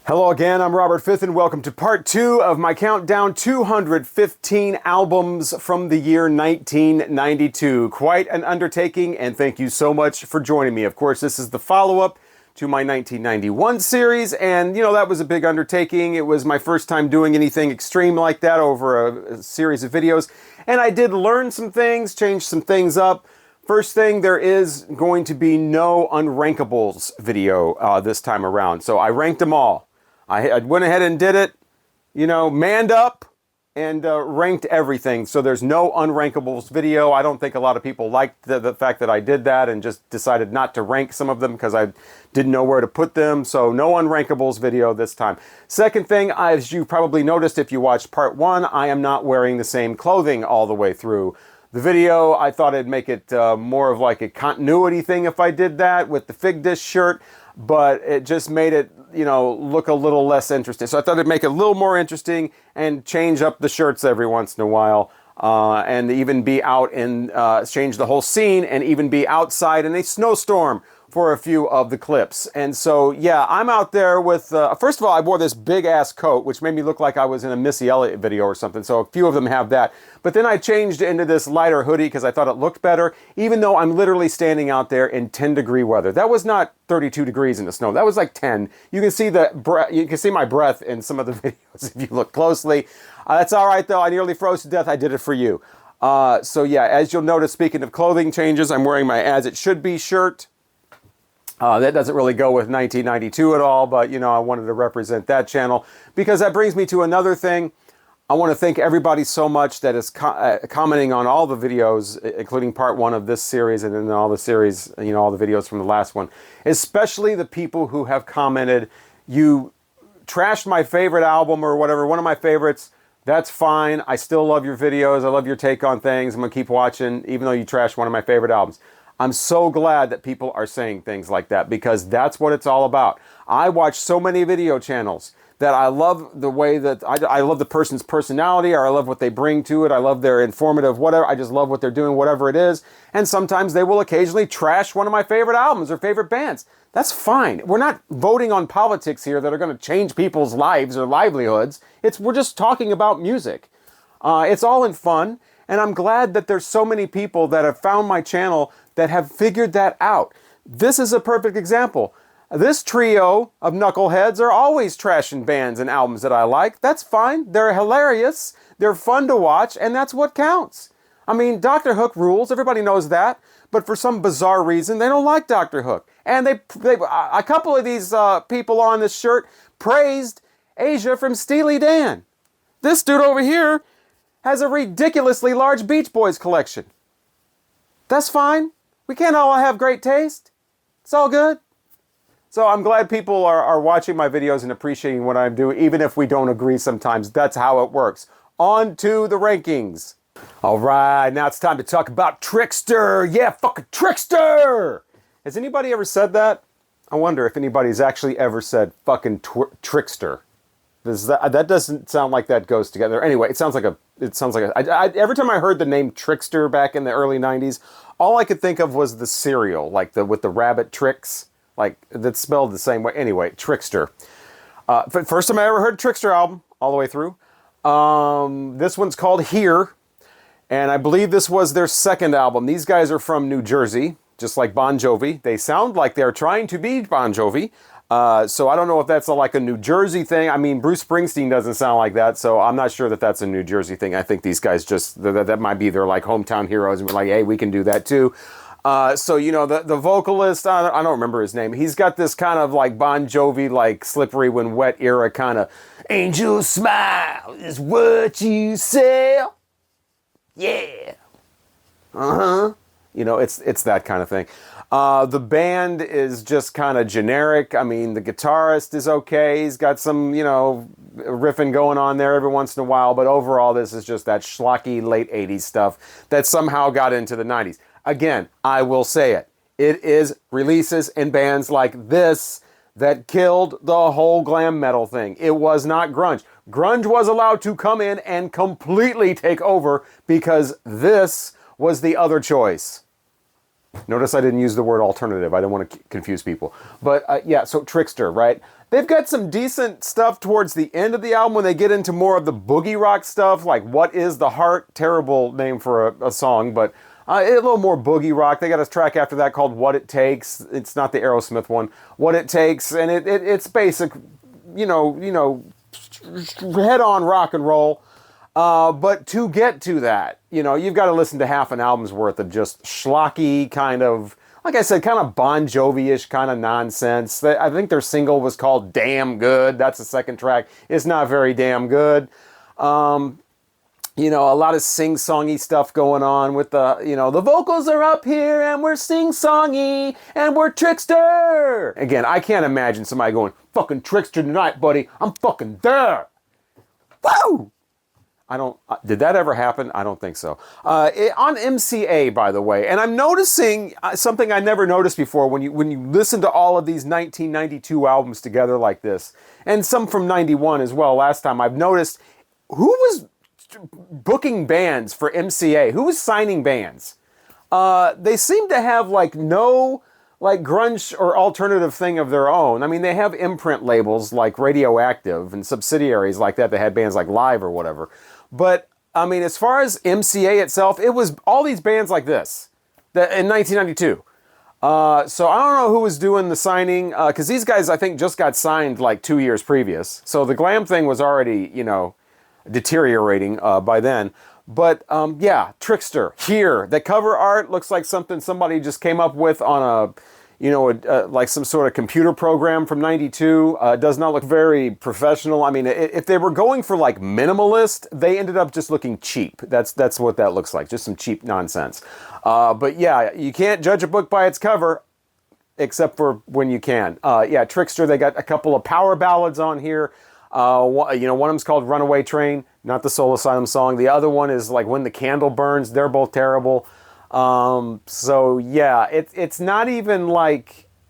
Hello again, I'm Robert Fifth, and welcome to part 2 of my countdown 215 albums from the year 1992. Quite an undertaking, and thank you so much for joining me. Of course, this is the follow-up to my 1991 series, and that was a big undertaking. It was my first time doing anything extreme like that over a series of videos, and I did learn some things, change some things up. First thing, there is going to be no unrankables video this time around, so I ranked them all. I went ahead and did it, manned up and ranked everything. So there's no unrankables video. I don't think a lot of people liked the fact that I did that and just decided not to rank some of them because I didn't know where to put them. So no unrankables video this time. Second thing, as you probably noticed if you watched part 1, I am not wearing the same clothing all the way through. The video, I thought it'd make it more of like a continuity thing if I did that with the Fig Dish shirt, but it just made it, look a little less interesting. So I thought it'd make it a little more interesting and change up the shirts every once in a while, and even be out and change the whole scene and even be outside in a snowstorm for a few of the clips. And so, yeah, I'm out there with, first of all, I wore this big ass coat, which made me look like I was in a Missy Elliott video or something. So a few of them have that. But then I changed into this lighter hoodie because I thought it looked better, even though I'm literally standing out there in 10-degree weather. That was not 32 degrees in the snow. That was like 10. You can see you can see my breath in some of the videos if you look closely. That's all right though. I nearly froze to death. I did it for you. So yeah, as you'll notice, speaking of clothing changes, I'm wearing my As It Should Be shirt. That doesn't really go with 1992 at all, but I wanted to represent that channel because that brings me to another thing. I want to thank everybody so much that is commenting on all the videos, including part 1 of this series and then all the series, all the videos from the last one. Especially the people who have commented, you trashed my favorite album or whatever, one of my favorites. That's fine. I still love your videos. I love your take on things. I'm going to keep watching, even though you trashed one of my favorite albums. I'm so glad that people are saying things like that because that's what it's all about. I watch so many video channels that I love the way that I love the person's personality, or I love what they bring to it. I love their informative whatever. I just love what they're doing, whatever it is. And sometimes they will occasionally trash one of my favorite albums or favorite bands. That's fine. We're not voting on politics here that are going to change people's lives or livelihoods. We're just talking about music. It's all in fun. And I'm glad that there's so many people that have found my channel that have figured that out. This is a perfect example. This trio of knuckleheads are always trashing bands and albums that I like. That's fine. They're hilarious. They're fun to watch, and that's what counts. I mean, Dr. Hook rules. Everybody knows that. But for some bizarre reason, they don't like Dr. Hook. And a couple of these people on this shirt praised Asia from Steely Dan. This dude over here has a ridiculously large Beach Boys collection. That's fine. We can't all have great taste. It's all good. So I'm glad people are watching my videos and appreciating what I'm doing, even if we don't agree sometimes. That's how it works. On to the rankings. All right, now it's time to talk about Trickster. Yeah, fucking Trickster! Has anybody ever said that? I wonder if anybody's actually ever said fucking Trickster. That doesn't sound like that goes together. Anyway, it sounds like every time I heard the name Trickster back in the early 90s, all I could think of was the cereal, like with the rabbit tricks, like that's spelled the same way. Anyway, Trickster. First time I ever heard a Trickster album all the way through. This one's called Here, and I believe this was their second album. These guys are from New Jersey, just like Bon Jovi. They sound like they're trying to be Bon Jovi. So I don't know if that's like a New Jersey thing. I mean, Bruce Springsteen doesn't sound like that, so I'm not sure that that's a New Jersey thing. I think these guys that might be their like hometown heroes, and we're like, hey, we can do that too. So the vocalist, I don't remember his name. He's got this kind of like Bon Jovi, like Slippery When Wet era kind of angel smile is what you sell. Yeah. It's that kind of thing. The band is just kind of generic. I mean, the guitarist is okay. He's got some, riffing going on there every once in a while. But overall, this is just that schlocky late 80s stuff that somehow got into the 90s. Again, I will say it. It is releases and bands like this that killed the whole glam metal thing. It was not grunge. Grunge was allowed to come in and completely take over because this was the other choice. Notice I didn't use the word alternative. I don't want to confuse people. But yeah, so Trickster, right? They've got some decent stuff towards the end of the album when they get into more of the boogie rock stuff, like What Is the Heart? Terrible name for a song, but a little more boogie rock. They got a track after that called What It Takes. It's not the Aerosmith one. What It Takes, and it's basic, head-on rock and roll. But to get to that, you've got to listen to half an album's worth of just schlocky kind of, like I said, kind of Bon Jovi-ish kind of nonsense. I think their single was called Damn Good. That's the second track. It's not very damn good. A lot of sing-songy stuff going on with the vocals are up here and we're sing-songy and we're Trickster. Again, I can't imagine somebody going, fucking Trickster tonight, buddy. I'm fucking there. Woo! Did that ever happen? I don't think so. On MCA, by the way, and I'm noticing something I never noticed before when you listen to all of these 1992 albums together like this, and some from 91 as well last time, I've noticed who was booking bands for MCA? Who was signing bands? They seem to have no grunge or alternative thing of their own. I mean, they have imprint labels like Radioactive and subsidiaries like that had bands like Live or whatever. But, I mean, as far as MCA itself, it was all these bands like this in 1992. So I don't know who was doing the signing, because these guys, I think, just got signed 2 years previous. So the glam thing was already, deteriorating by then. But, yeah, Trickster, here. The cover art looks like something somebody just came up with on like some sort of computer program from 92. Does not look very professional. I mean, if they were going for minimalist, they ended up just looking cheap. That's what that looks like. Just some cheap nonsense. But yeah, you can't judge a book by its cover, except for when you can. Yeah, Trickster, they got a couple of power ballads on here. One of them's called Runaway Train, not the Soul Asylum song. The other one is When the Candle Burns. They're both terrible. So yeah, it's not even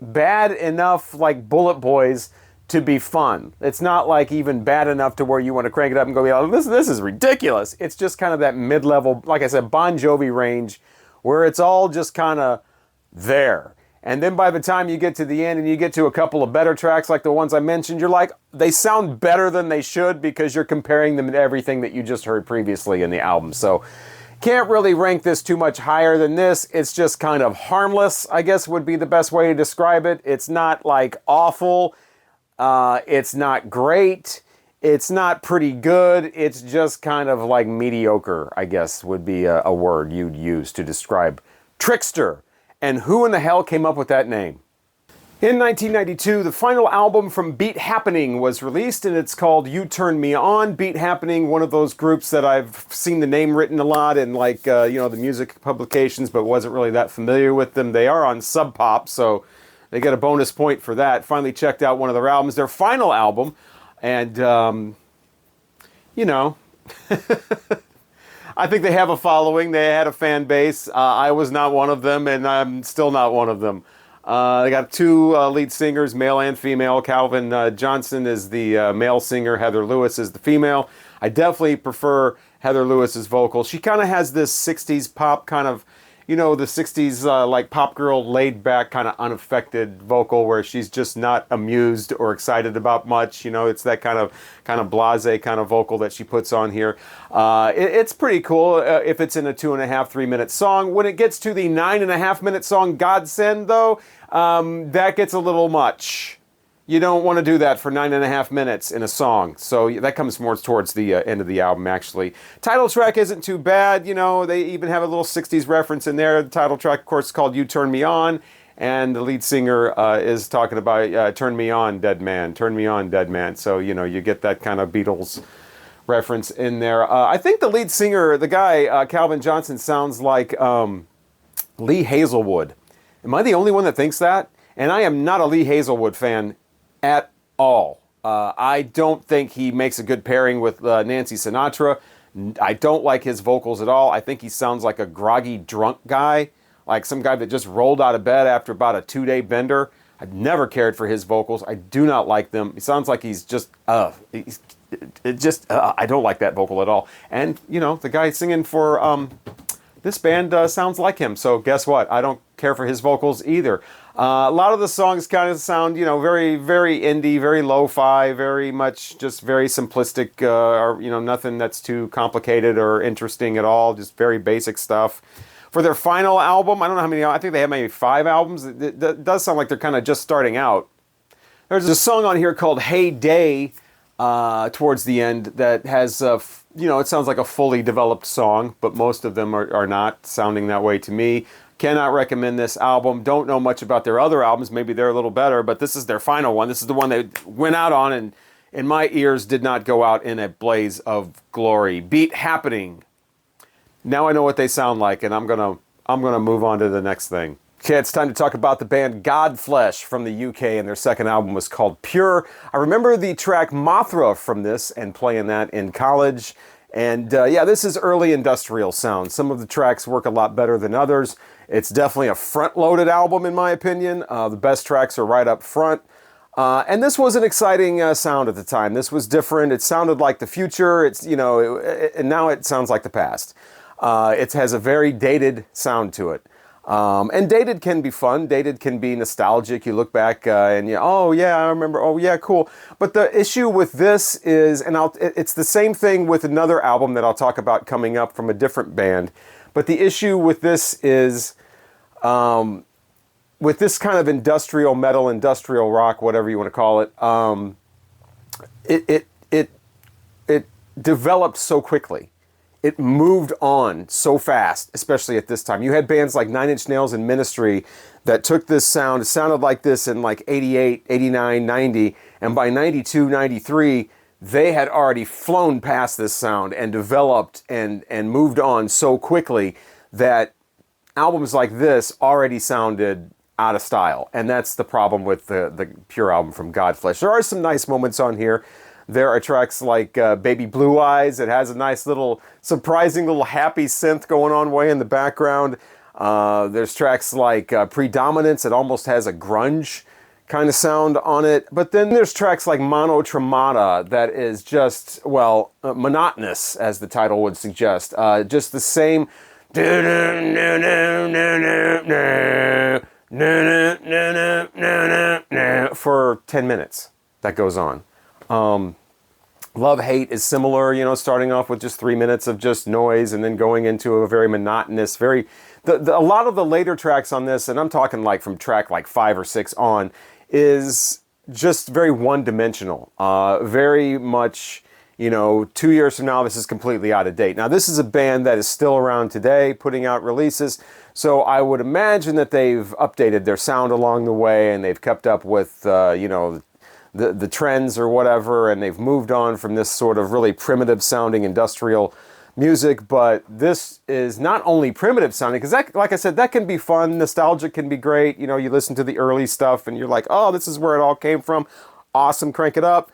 bad enough Bullet Boys to be fun. It's not even bad enough to where you want to crank it up and go, this is ridiculous. It's just kind of that mid-level, like I said, Bon Jovi range where it's all just kind of there. And then by the time you get to the end and you get to a couple of better tracks like the ones I mentioned, you're they sound better than they should because you're comparing them to everything that you just heard previously in the album. So can't really rank this too much higher than this. It's just kind of harmless, I guess would be the best way to describe it. It's not awful. It's not great. It's not pretty good. It's just kind of mediocre, I guess would be a word you'd use to describe Trickster. And who in the hell came up with that name? In 1992, the final album from Beat Happening was released, and it's called You Turn Me On. Beat Happening, one of those groups that I've seen the name written a lot in the music publications, but wasn't really that familiar with them. They are on Sub Pop, so they get a bonus point for that. Finally checked out one of their albums, their final album, and, I think they have a following. They had a fan base. I was not one of them, and I'm still not one of them. They got two lead singers, male and female. Calvin Johnson is the male singer. Heather Lewis is the female. I definitely prefer Heather Lewis's vocal. She kind of has this 60s pop kind of, the 60s pop girl laid back kind of unaffected vocal where she's just not amused or excited about much. It's that kind of blasé kind of vocal that she puts on here. It's pretty cool if it's in a 2.5-3 minute song. When it gets to the 9.5 minute song Godsend though, that gets a little much. You don't want to do that for 9.5 minutes in a song. So that comes more towards the end of the album, actually. Title track isn't too bad. They even have a little 60s reference in there. The title track, of course, is called You Turn Me On. And the lead singer is talking about Turn Me On, Dead Man. Turn Me On, Dead Man. So, you get that kind of Beatles reference in there. I think the lead singer, the guy, Calvin Johnson, sounds like Lee Hazelwood. Am I the only one that thinks that? And I am not a Lee Hazelwood fan at all. I don't think he makes a good pairing with Nancy Sinatra. I don't like his vocals at all. I think he sounds like a groggy drunk guy, like some guy that just rolled out of bed after about a 2-day bender. I've never cared for his vocals. I do not like them. He sounds like he's just, I don't like that vocal at all. And, the guy singing for this band sounds like him. So guess what? I don't care for his vocals either. A lot of the songs kind of sound, you know, very, very indie, very lo-fi, very much just very simplistic, or, you know, nothing that's too complicated or interesting at all, just very basic stuff. For their final album, I don't know how many, I think they have maybe 5 albums. It does sound like they're kind of just starting out. There's a song on here called Hey Day towards the end that has, you know, it sounds like a fully developed song, but most of them are not sounding that way to me. Cannot recommend this album. Don't know much about their other albums. Maybe they're a little better, but this is their final one. This is the one they went out on, and in my ears did not go out in a blaze of glory. Beat Happening. Now I know what they sound like, and I'm gonna move on to the next thing. Okay, it's time to talk about the band Godflesh from the UK, and their second album was called Pure. I remember the track Mothra from this and playing that in college. And yeah, this is early industrial sound. Some of the tracks work a lot better than others. It's definitely a front-loaded album in my opinion. The best tracks are right up front. And this was an exciting sound at the time. This was different. It sounded like the future. It's, you know, and now it sounds like the past. It has a very dated sound to it. And dated can be fun. Dated can be nostalgic. You look back and you, oh yeah, I remember. Oh yeah, cool. But the issue with this is, and it's the same thing with another album that I'll talk about coming up from a different band. But the issue with this is, with this kind of industrial metal, industrial rock, whatever you want to call it, it developed so quickly. It moved on so fast, especially at this time. You had bands like Nine Inch Nails and Ministry that took this sound, it sounded like this in like 88, 89, 90, and by 92, 93, they had already flown past this sound and developed and moved on so quickly that albums like this already sounded out of style. And that's the problem with the Pure album from Godflesh. There are some nice moments on here. There are tracks like Baby Blue Eyes. It has a nice little, surprising little happy synth going on way in the background. There's tracks like Predominance. It almost has a grunge kind of sound on it. But then there's tracks like Monotremata that is just, well, monotonous, as the title would suggest. Just the same for 10 minutes that goes on. Love Hate is similar, you know, starting off with just 3 minutes of just noise and then going into a very monotonous, a lot of the later tracks on this, and I'm talking like from track like 5 or 6 on, is just very one-dimensional. Very much, you know, 2 years from now, this is completely out of date. Now, this is a band that is still around today, putting out releases, so I would imagine that they've updated their sound along the way and they've kept up with, you know, the trends or whatever, and they've moved on from this sort of really primitive sounding industrial music. But this is not only primitive sounding, because that, like I said, that can be fun. Nostalgic can be great. You know, you listen to the early stuff and you're like, oh, this is where it all came from. Awesome, crank it up.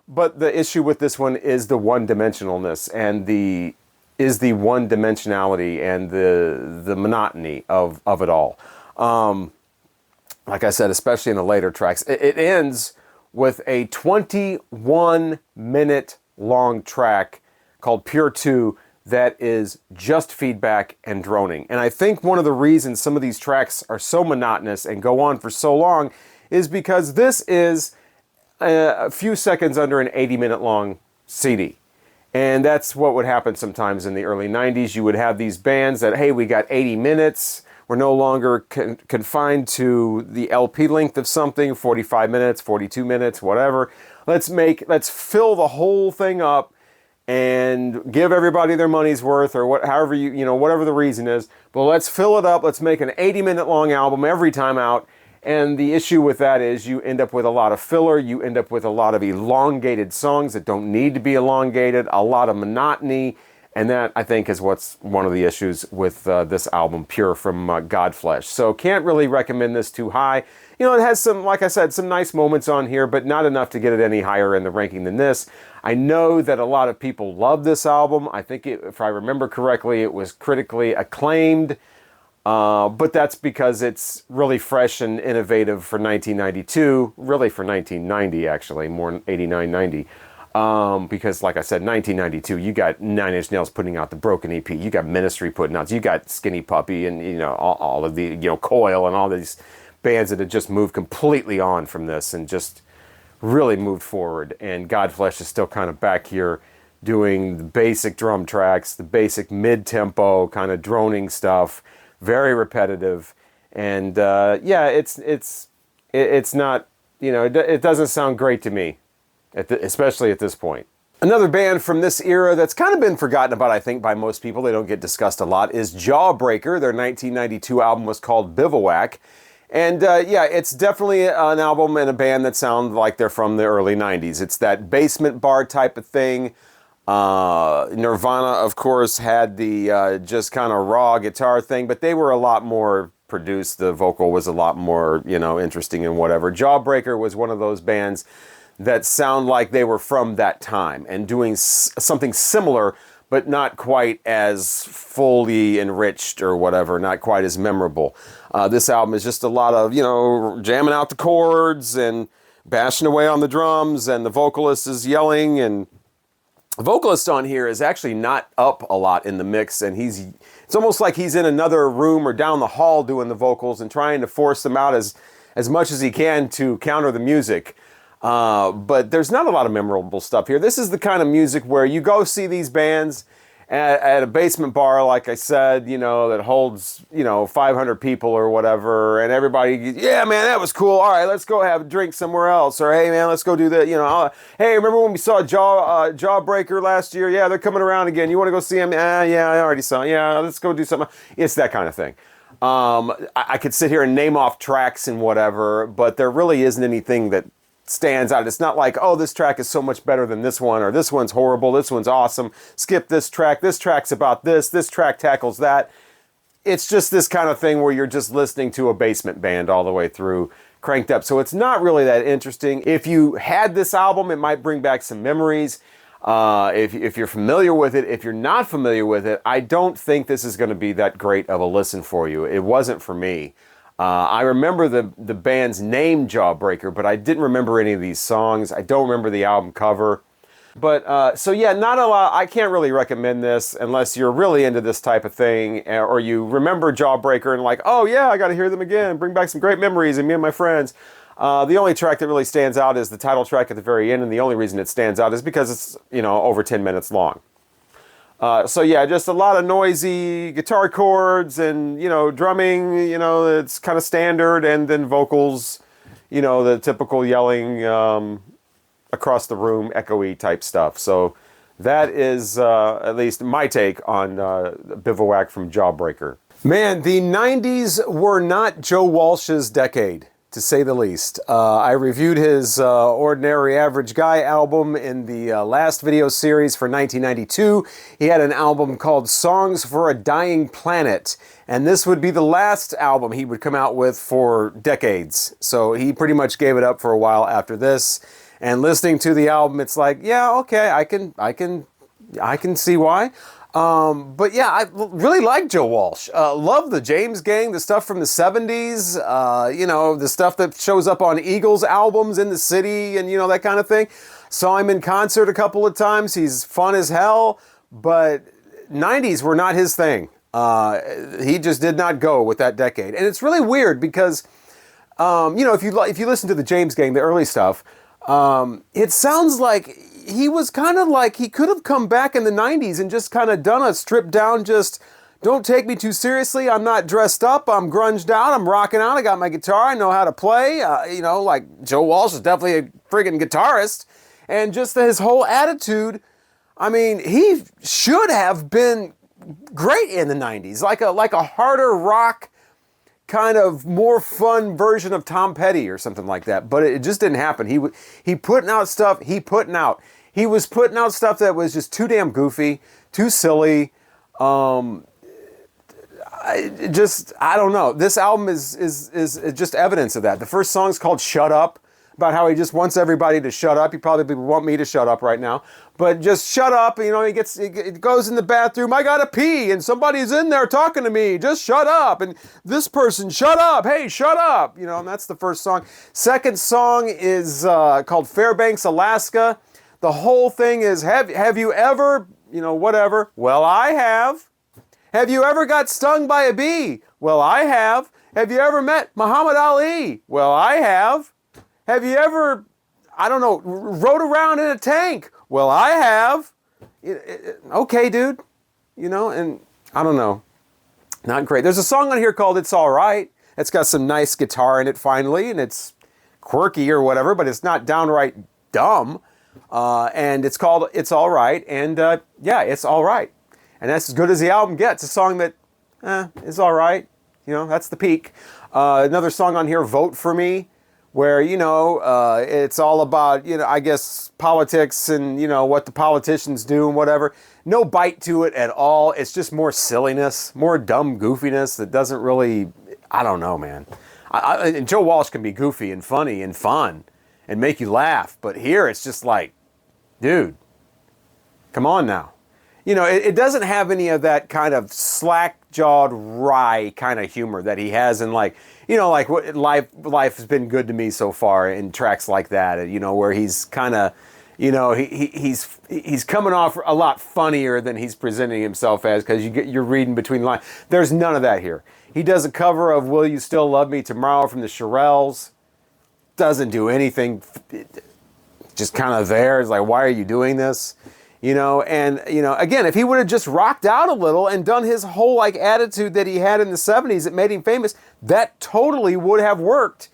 But the issue with this one is the one-dimensionalness and the one-dimensionality and the monotony of it all. Like I said, especially in the later tracks, it ends with a 21-minute long track called Pure 2 that is just feedback and droning. And I think one of the reasons some of these tracks are so monotonous and go on for so long is because this is a few seconds under an 80-minute long CD. And that's what would happen sometimes in the early 90s. You would have these bands that, hey, we got 80 minutes. We're no longer confined to the LP length of something, 45 minutes, 42 minutes, whatever. Let's fill the whole thing up and give everybody their money's worth, or however you know, whatever the reason is. But let's fill it up. Let's make an 80-minute long album every time out. And the issue with that is you end up with a lot of filler. You end up with a lot of elongated songs that don't need to be elongated, a lot of monotony. And that, I think, is what's one of the issues with this album, Pure, from Godflesh. So can't really recommend this too high. You know, it has some, like I said, some nice moments on here, but not enough to get it any higher in the ranking than this. I know that a lot of people love this album. I think, if I remember correctly, it was critically acclaimed. But that's because it's really fresh and innovative for 1992, really for 1990, actually, more 89, 90. Because like I said, 1992, you got Nine Inch Nails putting out the Broken EP, you got Ministry putting out, you got Skinny Puppy, and all of the Coil and all these bands that had just moved completely on from this and just really moved forward. And Godflesh is still kind of back here doing the basic drum tracks, the basic mid-tempo kind of droning stuff, very repetitive, and yeah, it's not, it doesn't sound great to me. Especially at this point. Another band from this era that's kind of been forgotten about, I think, by most people, they don't get discussed a lot, is Jawbreaker. Their 1992 album was called Bivouac. And yeah, it's definitely an album and a band that sound like they're from the early 90s. It's that basement bar type of thing. Nirvana, of course, had the just kind of raw guitar thing, but they were a lot more produced. The vocal was a lot more, interesting and whatever. Jawbreaker was one of those bands that sound like they were from that time and doing something similar, but not quite as fully enriched or whatever, not quite as memorable. This album is just a lot of, jamming out the chords and bashing away on the drums, and the vocalist is yelling, and the vocalist on here is actually not up a lot in the mix, and it's almost like he's in another room or down the hall doing the vocals and trying to force them out as much as he can to counter the music. But there's not a lot of memorable stuff here. This is the kind of music where you go see these bands at a basement bar, like I said, that holds, 500 people or whatever, and everybody, yeah, man, that was cool. All right, let's go have a drink somewhere else. Or, hey, man, let's go do that. Hey, remember when we saw Jawbreaker last year? Yeah, they're coming around again. You want to go see them? Yeah, I already saw them. Yeah, let's go do something. It's that kind of thing. I could sit here and name off tracks and whatever, but there really isn't anything that stands out. It's not like, oh, this track is so much better than this one, or this one's horrible, this one's awesome, skip this track's about this track tackles that. It's just this kind of thing where you're just listening to a basement band all the way through, cranked up. So it's not really that interesting. If you had this album, it might bring back some memories. If you're familiar with it, if you're not familiar with it, I don't think this is going to be that great of a listen for you. It wasn't for me. I remember the band's name, Jawbreaker, but I didn't remember any of these songs. I don't remember the album cover. But, so yeah, not a lot. I can't really recommend this unless you're really into this type of thing, or you remember Jawbreaker and like, oh yeah, I got to hear them again, bring back some great memories and me and my friends. The only track that really stands out is the title track at the very end, and the only reason it stands out is because it's, over 10 minutes long. So yeah, just a lot of noisy guitar chords and, drumming, it's kind of standard, and then vocals, the typical yelling across the room, echoey type stuff. So that is at least my take on Bivouac from Jawbreaker. Man, the 90s were not Joe Walsh's decade, to say the least. I reviewed his Ordinary Average Guy album in the last video series for 1992. He had an album called Songs for a Dying Planet, and this would be the last album he would come out with for decades. So he pretty much gave it up for a while after this. And listening to the album, it's like, yeah, okay, I can see why. But yeah, I really like Joe Walsh. Love the James Gang, the stuff from the 70s, the stuff that shows up on Eagles albums in the city and, that kind of thing. Saw him in concert a couple of times. He's fun as hell, but 90s were not his thing. He just did not go with that decade. And it's really weird because, if you listen to the James Gang, the early stuff, it sounds like he was kind of like he could have come back in the 90s and just kind of done a stripped down, just don't take me too seriously. I'm not dressed up. I'm grunged out. I'm rocking out. I got my guitar. I know how to play. Like Joe Walsh is definitely a friggin' guitarist. And just his whole attitude, I mean, he should have been great in the 90s. Like a harder rock, kind of more fun version of Tom Petty or something like that, but it just didn't happen. He putting out stuff. He was putting out stuff that was just too damn goofy, too silly. I don't know. This album is just evidence of that. The first song's called "Shut Up," about how he just wants everybody to shut up. He probably want me to shut up right now, but just shut up. He goes in the bathroom. I gotta pee, and somebody's in there talking to me. Just shut up. And this person, shut up. Hey, shut up. And that's the first song. Second song is called Fairbanks, Alaska. The whole thing is, have you ever, whatever? Well, I have. Have you ever got stung by a bee? Well, I have. Have you ever met Muhammad Ali? Well, I have. Have you ever, I don't know, rode around in a tank? Well, I have. Okay, dude. And I don't know. Not great. There's a song on here called It's All Right. It's got some nice guitar in it finally, and it's quirky or whatever, but it's not downright dumb. And it's called It's All Right, and it's all right. And that's as good as the album gets. A song that is all right. That's the peak. Another song on here, Vote For Me, where, it's all about, I guess, politics and, what the politicians do and whatever. No bite to it at all. It's just more silliness, more dumb goofiness that doesn't really, I don't know, man. And Joe Walsh can be goofy and funny and fun and make you laugh. But here it's just like, dude, come on now. It doesn't have any of that kind of slack-jawed, wry kind of humor that he has in like what life has been good to me so far in tracks like that, where he's kind of, he's coming off a lot funnier than he's presenting himself as, because you're reading between the lines. There's none of that here. He does a cover of Will You Still Love Me Tomorrow from the Shirelles. Doesn't do anything, just kind of there. It's like, why are you doing this? Again, if he would have just rocked out a little and done his whole attitude that he had in the 70s that made him famous, that totally would have worked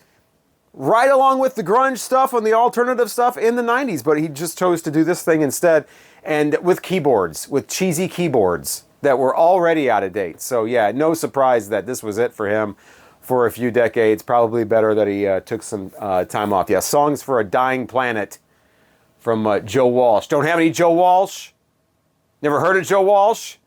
right along with the grunge stuff and the alternative stuff in the 90s. But he just chose to do this thing instead, and with keyboards, with cheesy keyboards that were already out of date. So yeah, no surprise that this was it for him for a few decades. Probably better that he took some time off. Yeah, Songs for a Dying Planet from Joe Walsh. Don't have any Joe Walsh? Never heard of Joe Walsh?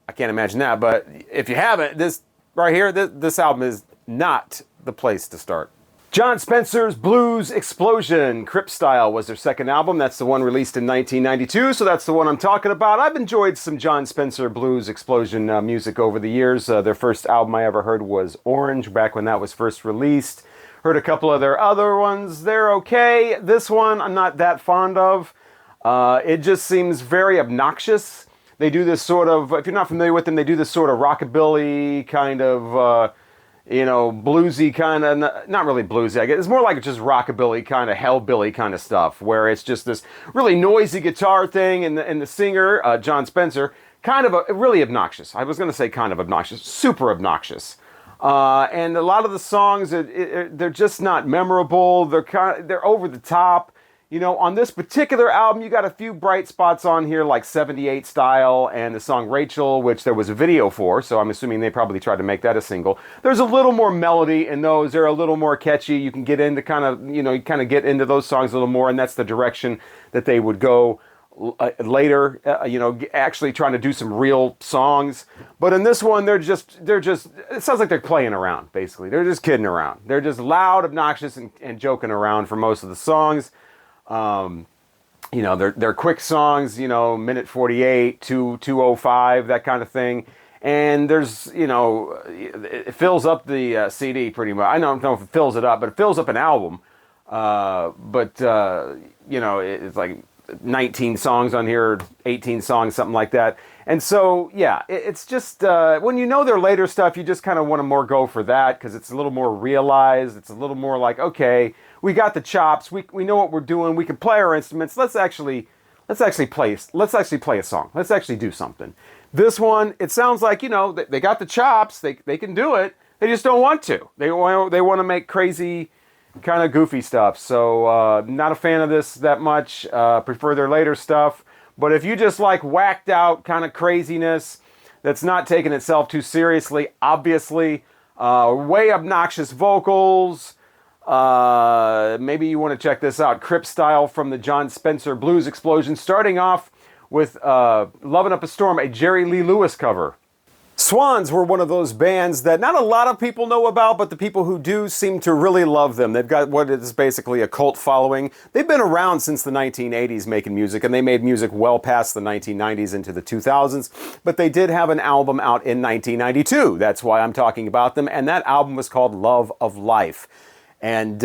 I can't imagine that, but if you haven't, this right here, this album is not the place to start. John Spencer's Blues Explosion, Crip Style, was their second album. That's the one released in 1992, so that's the one I'm talking about. I've enjoyed some John Spencer Blues Explosion music over the years. Their first album I ever heard was Orange, back when that was first released. Heard a couple of their other ones. They're okay. This one I'm not that fond of. It just seems very obnoxious. They do this sort of, if you're not familiar with them, they do this sort of rockabilly kind of, bluesy kind of, not really bluesy, I guess. It's more like just rockabilly kind of hellbilly kind of stuff, where it's just this really noisy guitar thing, and the singer, John Spencer, kind of really obnoxious. I was going to say kind of obnoxious, super obnoxious. And a lot of the songs, they're just not memorable. They're over the top. On this particular album, you got a few bright spots on here, like 78 Style and the song Rachel, which there was a video for, so I'm assuming they probably tried to make that a single. There's a little more melody in those. They're a little more catchy. You can get into get into those songs a little more, and that's the direction that they would go later, actually trying to do some real songs. But in this one, they're just, it sounds like they're playing around, basically. They're just kidding around. They're just loud, obnoxious, and joking around for most of the songs. They're quick songs, minute 48, 2:05, that kind of thing. And there's, it fills up the CD pretty much. I don't know if it fills it up, but it fills up an album. It's like 19 songs on here, 18 songs, something like that. And so, yeah, it's just, when you know their later stuff, you just kind of want to more go for that, because it's a little more realized. It's a little more like, okay, we got the chops. We know what we're doing. We can play our instruments. Let's actually play a song. Let's actually do something. This one, it sounds like, they got the chops. They can do it. They just don't want to. They want to make crazy, kind of goofy stuff. So not a fan of this that much. Prefer their later stuff. But if you just like whacked out kind of craziness that's not taking itself too seriously, obviously, way obnoxious vocals, maybe you want to check this out. Crip Style from the John Spencer Blues Explosion, starting off with Lovin' Up a Storm, a Jerry Lee Lewis cover. Swans were one of those bands that not a lot of people know about, but the people who do seem to really love them. They've got what is basically a cult following. They've been around since the 1980s making music, and they made music well past the 1990s into the 2000s, but they did have an album out in 1992. That's why I'm talking about them, and that album was called Love of Life. And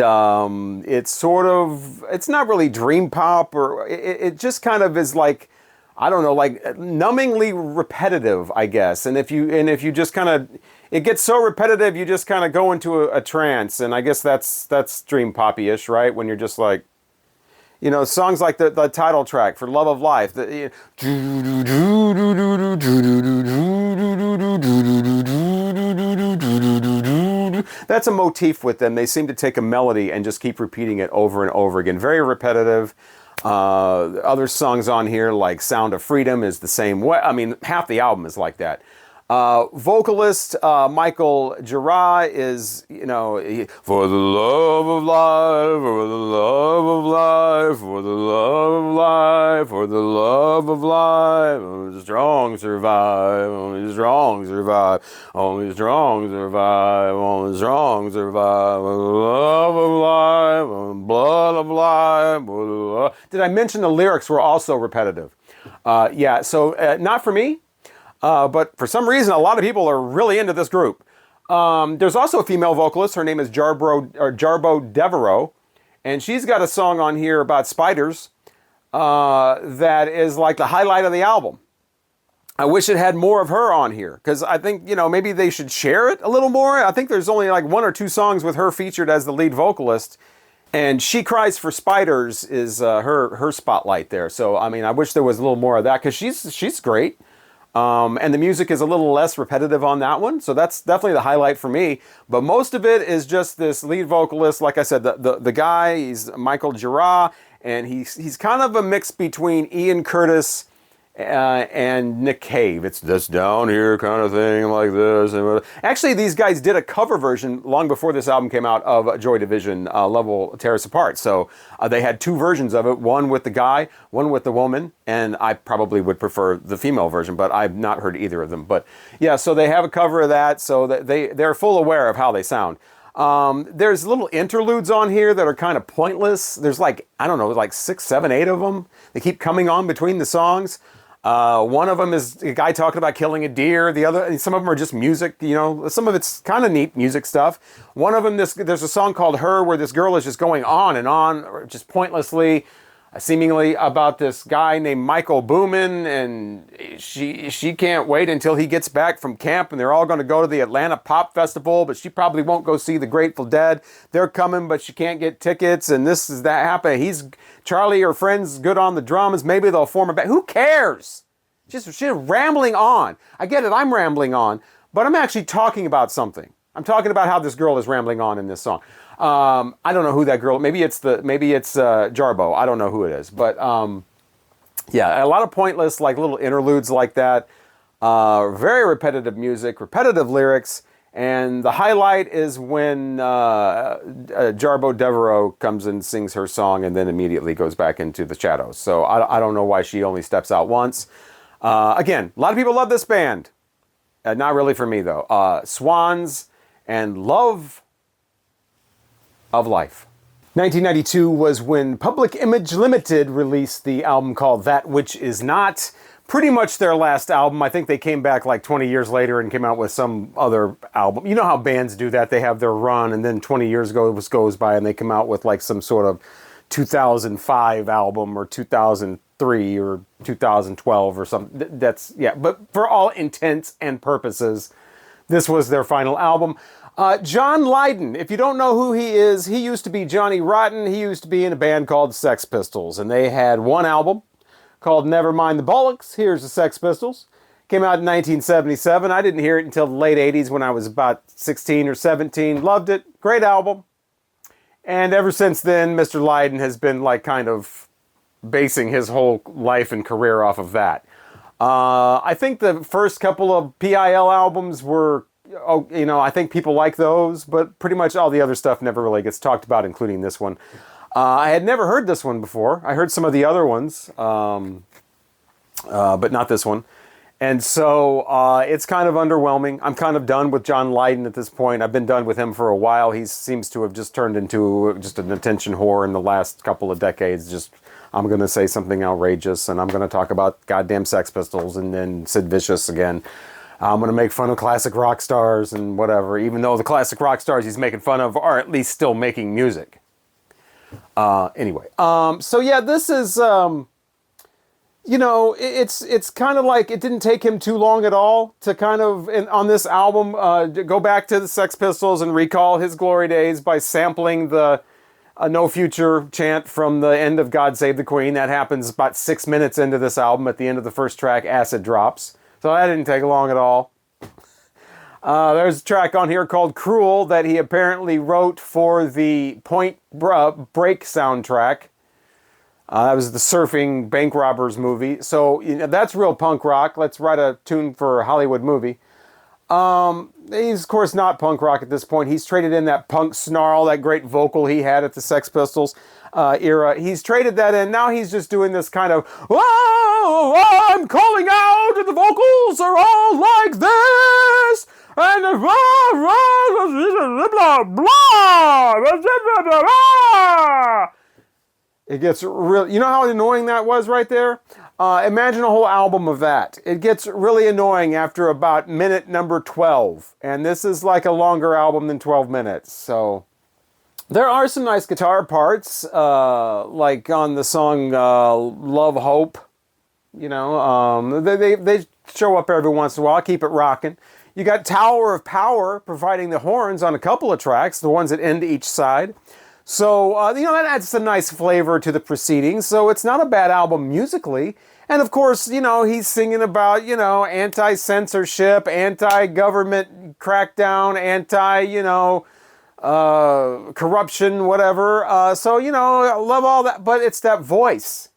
it's sort of, it's not really dream pop, or it just kind of is like, I don't know, like numbingly repetitive, I guess. And if you just kind of, it gets so repetitive, you just kind of go into a trance. And I guess that's dream poppy-ish, right? When you're just like, songs like the title track for Love of Life. That's a motif with them. They seem to take a melody and just keep repeating it over and over again. Very repetitive. Other songs on here, like Sound of Freedom, is the same way. I mean, half the album is like that. Vocalist Michael Gira is, for the love of life, for the love of life, for the love of life, for the love of life, only the strong survive, only the strong survive, only the strong survive, only the strong survive, for the love of life, for the blood of life, for the love. Did I mention the lyrics were also repetitive? Yeah, so not for me. But for some reason, a lot of people are really into this group. There's also a female vocalist. Her name is Jarbo Devereaux. And she's got a song on here about spiders that is like the highlight of the album. I wish it had more of her on here, because I think, maybe they should share it a little more. I think there's only like 1 or 2 songs with her featured as the lead vocalist. And She Cries for Spiders is her spotlight there. So, I mean, I wish there was a little more of that, because she's great. And the music is a little less repetitive on that one, so that's definitely the highlight for me. But most of it is just this lead vocalist. Like I said, the guy, he's Michael Gira, and he's kind of a mix between Ian Curtis and Nick Cave. It's this down here kind of thing, like this. Actually, these guys did a cover version long before this album came out of Joy Division, Love Will Tear Us Apart. So they had 2 versions of it, one with the guy, one with the woman, and I probably would prefer the female version, but I've not heard either of them. But yeah, so they have a cover of that, so that they're full aware of how they sound. There's little interludes on here that are kind of pointless. There's like, I don't know, like 6, 7, 8 of them. They keep coming on between the songs. One of them is a guy talking about killing a deer. The other, some of them are just music, some of it's kind of neat music stuff. One of them, there's a song called Her, where this girl is just going on and on, just pointlessly, seemingly about this guy named Michael Booman, and she can't wait until he gets back from camp, and they're all going to go to the Atlanta Pop Festival, but she probably won't go see the Grateful Dead. They're coming, but she can't get tickets, and this is that happen. Charlie, her friend's good on the drums. Maybe they'll form a band. Who cares? She's rambling on. I get it, I'm rambling on, but I'm actually talking about something. I'm talking about how this girl is rambling on in this song. I don't know who that girl. Maybe it's Jarbo. I don't know who it is, but yeah, a lot of pointless like little interludes like that. Very repetitive music, repetitive lyrics, and the highlight is when Jarbo Devereaux comes and sings her song, and then immediately goes back into the shadows. So I don't know why she only steps out once. Again, a lot of people love this band. Not really for me though. Swans and Love of Life. 1992 was when Public Image Limited released the album called That Which Is Not. Pretty much their last album. I think they came back like 20 years later and came out with some other album. You know how bands do that. They have their run, and then 20 years goes by and they come out with like some sort of 2005 album or 2003 or 2012 or something. That's, yeah, but for all intents and purposes, this was their final album. John Lydon, if you don't know who he is, he used to be Johnny Rotten. He used to be in a band called Sex Pistols, and they had one album called Never Mind the Bollocks. Here's the Sex Pistols. Came out in 1977. I didn't hear it until the late 80s when I was about 16 or 17. Loved it. Great album. And ever since then, Mr. Lydon has been like kind of basing his whole life and career off of that. I think the first couple of PIL albums were, I think people like those, but pretty much all the other stuff never really gets talked about, including this one. I had never heard this one before. I heard some of the other ones, but not this one. And so it's kind of underwhelming. I'm kind of done with John Lydon at this point. I've been done with him for a while. He seems to have just turned into just an attention whore in the last couple of decades. Just, I'm going to say something outrageous, and I'm going to talk about goddamn Sex Pistols and then Sid Vicious again. I'm going to make fun of classic rock stars and whatever, even though the classic rock stars he's making fun of are at least still making music. Anyway, so yeah, this is, you know, it's kind of like it didn't take him too long at all to kind of, on this album, go back to the Sex Pistols and recall his glory days by sampling the No Future chant from the end of God Save the Queen. That happens about 6 minutes into this album at the end of the first track, Acid Drops. So that didn't take long at all. There's a track on here called Cruel that he apparently wrote for the Point Break soundtrack. That was the surfing bank robbers movie. So you know, that's real punk rock. Let's write a tune for a Hollywood movie. He's, of course, not punk rock at this point. He's traded in that punk snarl, that great vocal he had at the Sex Pistols era. He's traded that in. Now he's just doing this kind of, oh, I'm calling out, and the vocals are all like this. And it gets real. You know how annoying that was right there? Imagine a whole album of that. It gets really annoying after about minute number 12. And this is like a longer album than 12 minutes. So there are some nice guitar parts, like on the song Love Hope. You know, they show up every once in a while. Keep it rocking. You got Tower of Power providing the horns on a couple of tracks, the ones that end each side. So, you know, that adds some nice flavor to the proceedings. So it's not a bad album musically. And of course, you know, he's singing about, you know, anti-censorship, anti-government crackdown, you know, corruption, whatever. So, you know, I love all that. But it's that voice.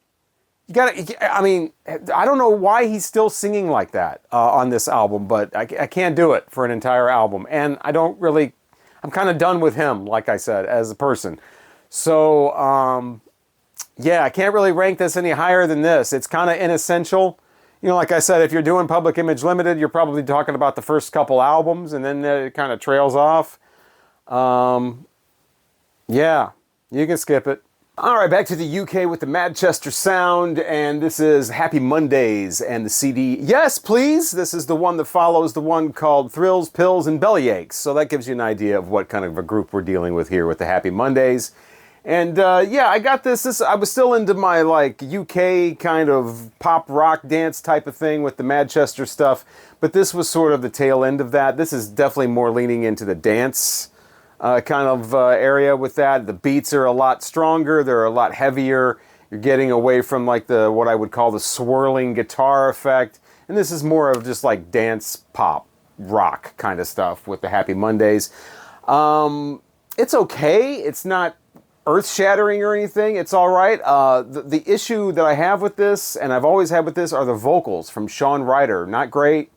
You gotta, I mean, I don't know why he's still singing like that on this album, but I can't do it for an entire album. And I don't really, I'm kind of done with him, like I said, as a person. So, yeah, I can't really rank this any higher than this. It's kind of inessential. You know, like I said, if you're doing Public Image Limited, you're probably talking about the first couple albums, and then it kind of trails off. Yeah, you can skip it. All right, back to the UK with the Manchester sound, and this is Happy Mondays and the CD. Yes, please. This is the one that follows the one called Thrills, Pills, and Bellyaches. So that gives you an idea of what kind of a group we're dealing with here with the Happy Mondays. And yeah, I got this. I was still into my like UK kind of pop rock dance type of thing with the Manchester stuff, but this was sort of the tail end of that. This is definitely more leaning into the dance kind of area with that. The beats are a lot stronger. They're a lot heavier. You're getting away from like the what I would call the swirling guitar effect. And this is more of just like dance pop rock kind of stuff with the Happy Mondays. It's okay. It's not earth-shattering or anything. It's all right. The issue that I have with this, and I've always had with this, are the vocals from Shawn Ryder. Not great.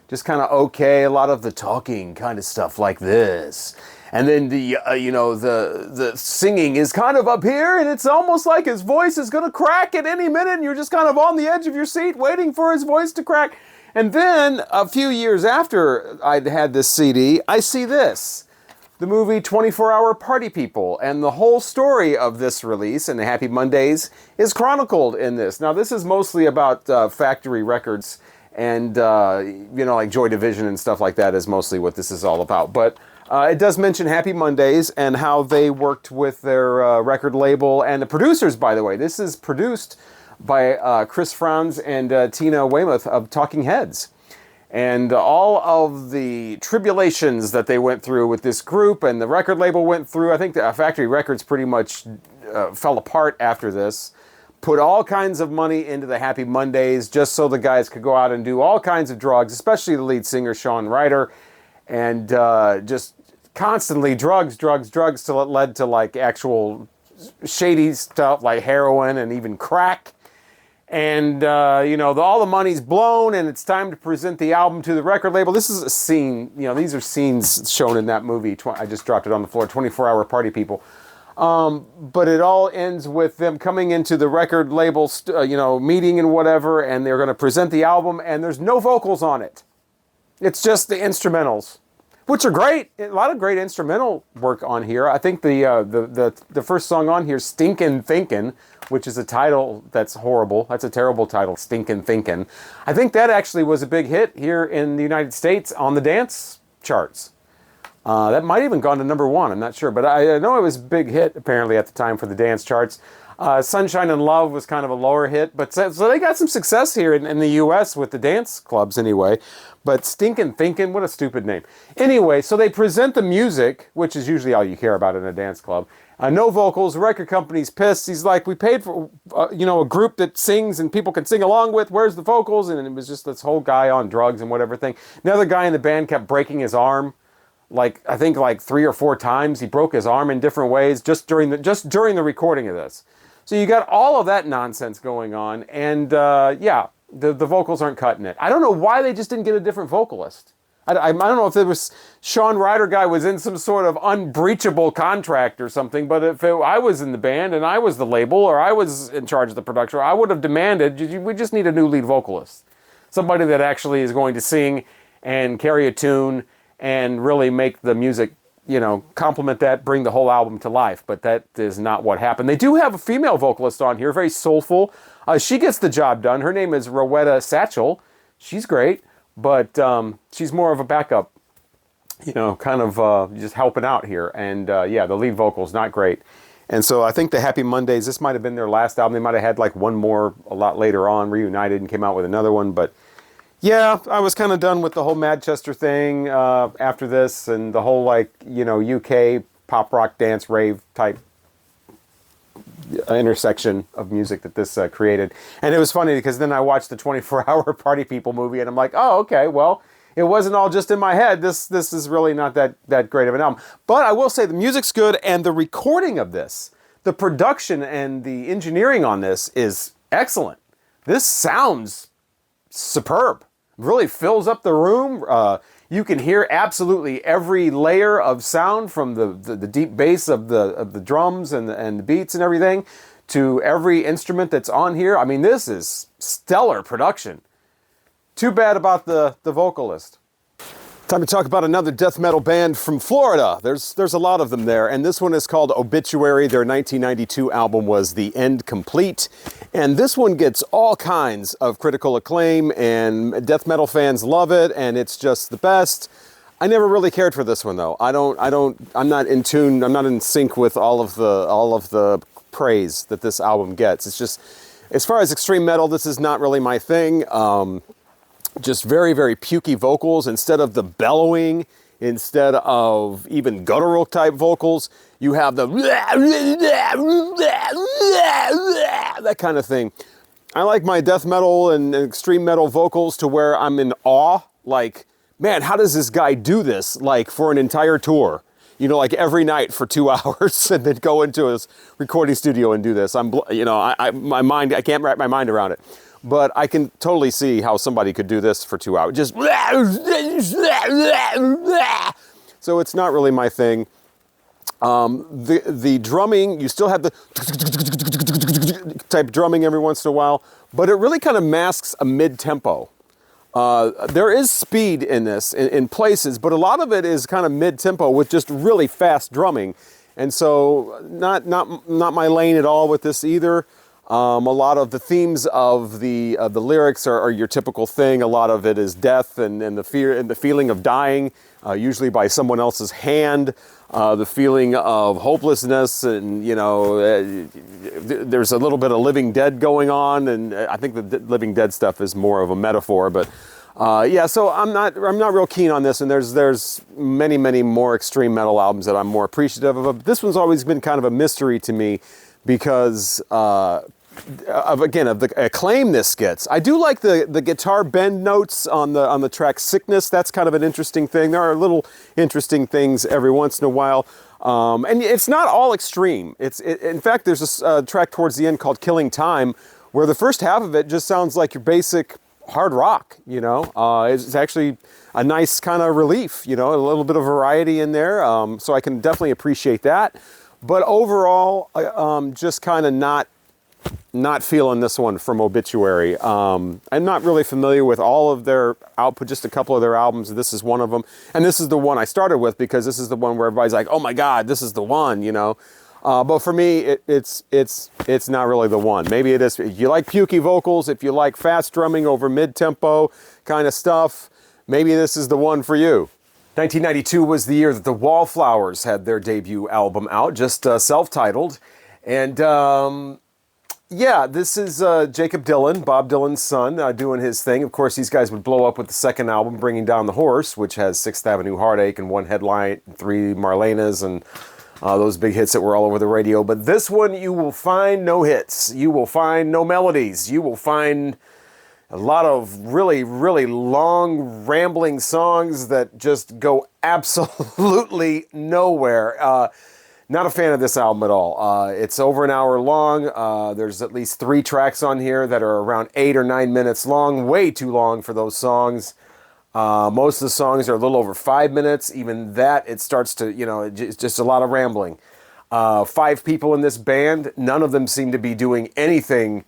Just kind of okay. A lot of the talking kind of stuff like this. And then the, you know, the singing is kind of up here, and it's almost like his voice is going to crack at any minute, and you're just kind of on the edge of your seat waiting for his voice to crack. And then, a few years after I'd had this CD, I see this. The movie 24-Hour Party People, and the whole story of this release and the Happy Mondays is chronicled in this. Now, this is mostly about factory records and, you know, like Joy Division and stuff like that is mostly what this is all about. But it does mention Happy Mondays and how they worked with their record label and the producers, by the way. This is produced by Chris Franz and Tina Weymouth of Talking Heads. And all of the tribulations that they went through with this group and the record label went through, I think the Factory Records pretty much fell apart after this. Put all kinds of money into the Happy Mondays just so the guys could go out and do all kinds of drugs, especially the lead singer, Shawn Ryder. And just constantly drugs till it led to like actual shady stuff like heroin and even crack. And, you know, all the money's blown and it's time to present the album to the record label. This is a scene, you know, these are scenes shown in that movie. I just dropped it on the floor, 24-Hour Party People. But it all ends with them coming into the record label, you know, meeting and whatever, and they're going to present the album and there's no vocals on it. It's just the instrumentals. which are great. A lot of great instrumental work on here. I think the first song on here, Stinkin' Thinkin', which is a title that's horrible. That's a terrible title, Stinkin' Thinkin'. I think that actually was a big hit here in the United States on the dance charts. That might even gone to #1, I'm not sure. But I know it was a big hit, apparently, at the time for the dance charts. Sunshine and Love was kind of a lower hit. But so they got some success here in the U.S. with the dance clubs anyway. But Stinkin' Thinkin', what a stupid name. Anyway, so they present the music, which is usually all you care about in a dance club. No vocals, the record company's pissed. He's like, we paid for, a group that sings and people can sing along with. Where's the vocals? And it was just this whole guy on drugs and whatever thing. Another guy in the band kept breaking his arm. I think 3 or 4 times. He broke his arm in different ways just during the recording of this. So you got all of that nonsense going on. And the vocals aren't cutting it. I don't know why they just didn't get a different vocalist. I don't know if it was Sean Ryder guy was in some sort of unbreachable contract or something, but if I was in the band and I was the label or I was in charge of the production, I would have demanded, we just need a new lead vocalist. Somebody that actually is going to sing and carry a tune and really make the music, complement that, bring the whole album to life. But that is not what happened. They do have a female vocalist on here, very soulful. She gets the job done. Her name is Rowetta Satchel. She's great. But she's more of a backup, kind of just helping out here. And the lead vocal's not great. And so I think the Happy Mondays, this might have been their last album. They might have had one more a lot later on, reunited and came out with another one. But yeah, I was kind of done with the whole Manchester thing after this and the whole UK pop rock dance rave type intersection of music that this created. And it was funny because then I watched the 24-Hour Party People movie and I'm like, oh, okay, well, it wasn't all just in my head. This is really not that great of an album. But I will say the music's good and the recording of this, the production and the engineering on this is excellent. This sounds superb. Really fills up the room. You can hear absolutely every layer of sound from the deep bass of the drums and the beats and everything to every instrument that's on here. I mean, this is stellar production. Too bad about the vocalist. Time to talk about another death metal band from Florida. There's a lot of them there, and this one is called Obituary. Their 1992 album was The End Complete, and this one gets all kinds of critical acclaim, and death metal fans love it, and it's just the best. I never really cared for this one though. I'm not in tune. I'm not in sync with all of the praise that this album gets. It's just, as far as extreme metal, this is not really my thing. Just very, very pukey vocals. Instead of the bellowing, instead of even guttural type vocals, you have the that kind of thing. I like my death metal and extreme metal vocals to where I'm in awe. Like, man, how does this guy do this? For an entire tour, every night for 2 hours, and then go into his recording studio and do this. My mind, I can't wrap my mind around it. But I can totally see how somebody could do this for 2 hours. Just so it's not really my thing. The drumming, you still have the type drumming every once in a while, but it really kind of masks a mid-tempo. There is speed in this in places, but a lot of it is kind of mid-tempo with just really fast drumming. And so not my lane at all with this either. A lot of the themes of the lyrics are your typical thing. A lot of it is death and the fear and the feeling of dying, usually by someone else's hand. The feeling of hopelessness, and there's a little bit of Living Dead going on, and I think the Living Dead stuff is more of a metaphor. But so I'm not real keen on this. And there's many more extreme metal albums that I'm more appreciative of. But this one's always been kind of a mystery to me, because of the acclaim this gets. I do like the guitar bend notes on the track Sickness. That's kind of an interesting thing. There are little interesting things every once in a while. And it's not all extreme. In fact, there's a track towards the end called Killing Time, where the first half of it just sounds like your basic hard rock, It's actually a nice kind of relief, a little bit of variety in there. So I can definitely appreciate that. But overall, just kind of not not feeling this one from Obituary. I'm not really familiar with all of their output, just a couple of their albums. This is one of them. And this is the one I started with because this is the one where everybody's like, oh my God, this is the one, you know. But for me, it's not really the one. Maybe it is. If you like pukey vocals, if you like fast drumming over mid-tempo kind of stuff, maybe this is the one for you. 1992 was the year that the Wallflowers had their debut album out, just self-titled. And yeah, this is Jacob Dylan, Bob Dylan's son, doing his thing. Of course, these guys would blow up with the second album, Bringing Down the Horse, which has 6th Avenue Heartache and One Headlight, 3 Marlenas, and those big hits that were all over the radio. But this one, you will find no hits. You will find no melodies. You will find a lot of really, really long, rambling songs that just go absolutely nowhere. Not a fan of this album at all. It's over an hour long. There's at least 3 tracks on here that are around 8 or 9 minutes long. Way too long for those songs. Most of the songs are a little over 5 minutes. Even that, it starts to, you know, it's just a lot of rambling. 5 people in this band. None of them seem to be doing anything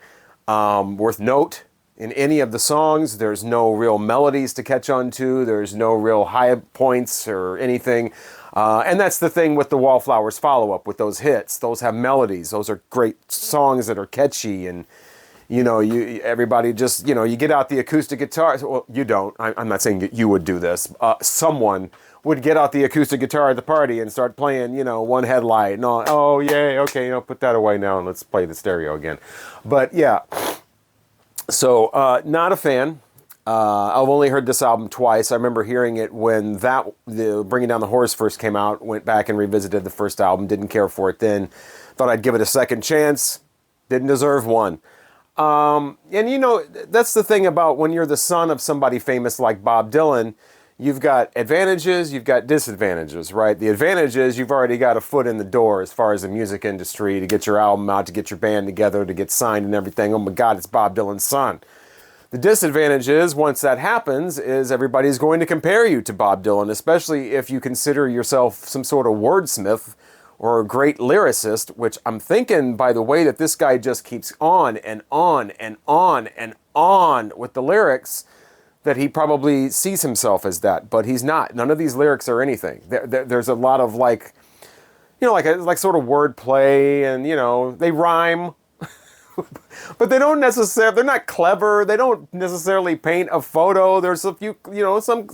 worth note in any of the songs. There's no real melodies to catch on to. There's no real high points or anything. And that's the thing with the Wallflowers follow-up, with those hits. Those have melodies. Those are great songs that are catchy, and you know, everybody just, you know, you get out the acoustic guitar. Well, you don't. I'm not saying you would do this. Someone would get out the acoustic guitar at the party and start playing, you know, One Headlight and all. Oh, yay, okay, you know, put that away now and let's play the stereo again. But yeah, so not a fan. I've only heard this album twice. I remember hearing it when the Bringing Down the Horse first came out. Went back and revisited the first album. Didn't care for it then. Thought I'd give it a second chance. Didn't deserve one. And you know, that's the thing about when you're the son of somebody famous like Bob Dylan. You've got advantages, you've got disadvantages, right? The advantage is you've already got a foot in the door as far as the music industry, to get your album out, to get your band together, to get signed and everything. Oh my God, it's Bob Dylan's son. The disadvantage is, once that happens, is everybody's going to compare you to Bob Dylan, especially if you consider yourself some sort of wordsmith or a great lyricist, which I'm thinking, by the way, that this guy just keeps on and on and on and on with the lyrics, that he probably sees himself as that, but he's not. None of these lyrics are anything. There's a lot of, like, you know, like sort of wordplay, and, you know, they rhyme, but they don't necessarily, they're not clever. They don't necessarily paint a photo. There's a few, you know, some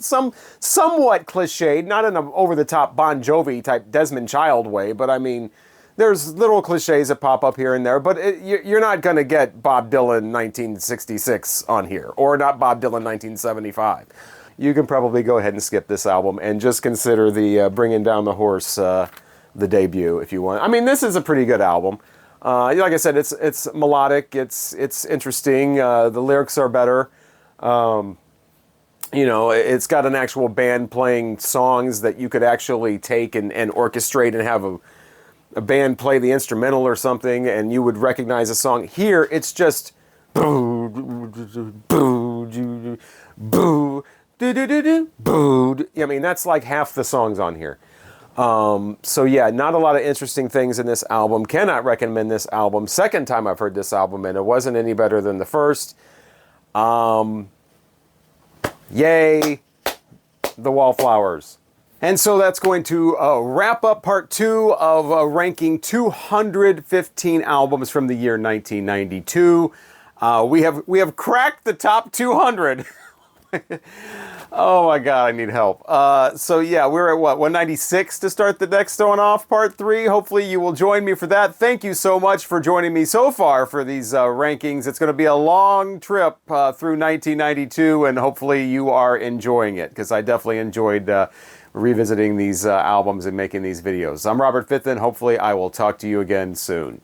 somewhat cliched, not in an over-the-top Bon Jovi type Desmond Child way, but I mean, there's little cliches that pop up here and there, but you're not going to get Bob Dylan 1966 on here, or not Bob Dylan 1975. You can probably go ahead and skip this album and just consider the Bringing Down the Horse, the debut, if you want. I mean, this is a pretty good album. Like I said, it's melodic, it's interesting, the lyrics are better. You know, it's got an actual band playing songs that you could actually take and orchestrate and have a band play the instrumental or something, and you would recognize a song. Here, it's just boo, boo, boo, boo. I mean, that's like half the songs on here. So yeah, not a lot of interesting things in this album. Cannot recommend this album. Second time I've heard this album, and it wasn't any better than the first. Yay, the Wallflowers. And so that's going to wrap up part 2 of ranking 215 albums from the year 1992. We have cracked the top 200. Oh my God, I need help. So yeah, we're at what, 196 to start the next one off, part 3. Hopefully you will join me for that. Thank you so much for joining me so far for these rankings. It's going to be a long trip through 1992, and hopefully you are enjoying it, because I definitely enjoyed revisiting these albums and making these videos. I'm Robert Fitton. Hopefully I will talk to you again soon.